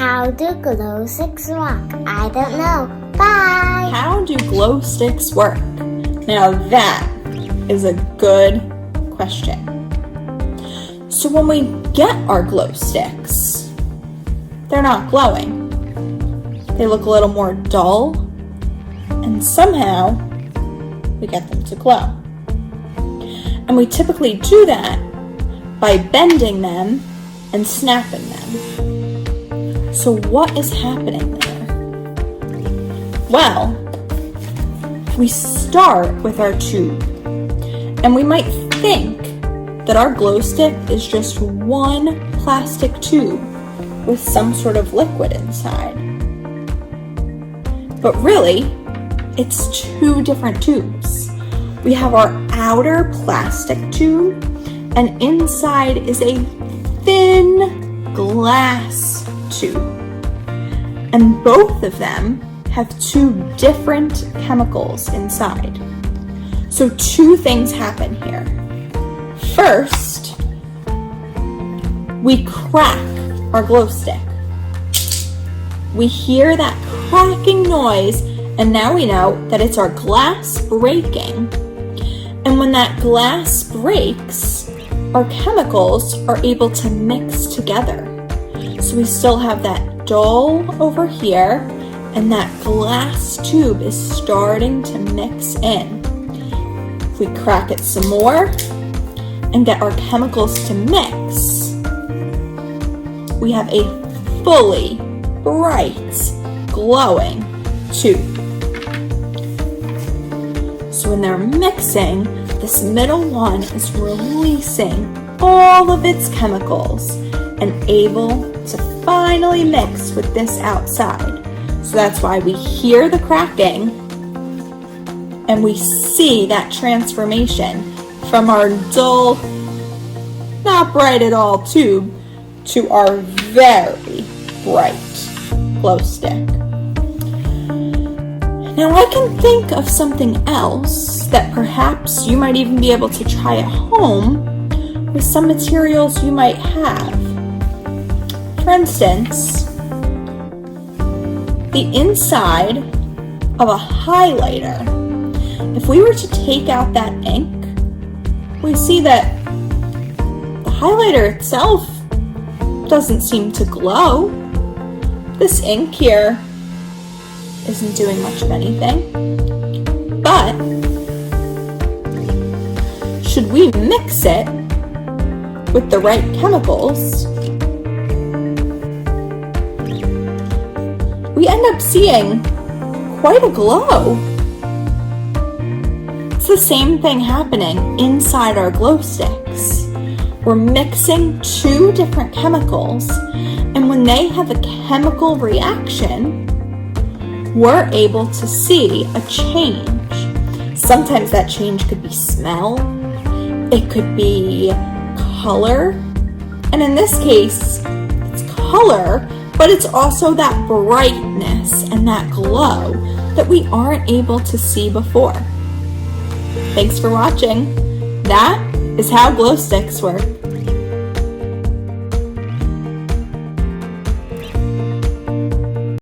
How do glow sticks work? I don't know. Bye! How do glow sticks work? Now that is a good question. So when we get our glow sticks, they're not glowing. They look a little more dull, and somehow we get them to glow. And we typically do that by bending them and snapping them. So what is happening there? Well, we start with our tube, and we might think that our glow stick is just one plastic tube with some sort of liquid inside. But really, it's two different tubes. We have our outer plastic tube, and inside is a thin glass tube. And both of them have two different chemicals inside. So two things happen here. First, we crack our glow stick. We hear that cracking noise, and now we know that it's our glass breaking. And when that glass breaks, our chemicals are able to mix together. So we still have that dull over here, and that glass tube is starting to mix in. If we crack it some more and get our chemicals to mix, we have a fully bright, glowing tube. So when they're mixing, this middle one is releasing all of its chemicals and able to finally mix with this outside. So that's why we hear the cracking and we see that transformation from our dull, not bright at all tube to our very bright glow stick. Now I can think of something else that perhaps you might even be able to try at home with some materials you might have. For instance, the inside of a highlighter. If we were to take out that ink, we see that the highlighter itself doesn't seem to glow. This ink here isn't doing much of anything. But should we mix it with the right chemicals, we end up seeing quite a glow. It's the same thing happening inside our glow sticks. We're mixing two different chemicals, and when they have a chemical reaction, we're able to see a change. Sometimes that change could be smell, it could be color, and in this case, it's color, but it's also that brightness and that glow that we aren't able to see before. Thanks for watching. That is how glow sticks work.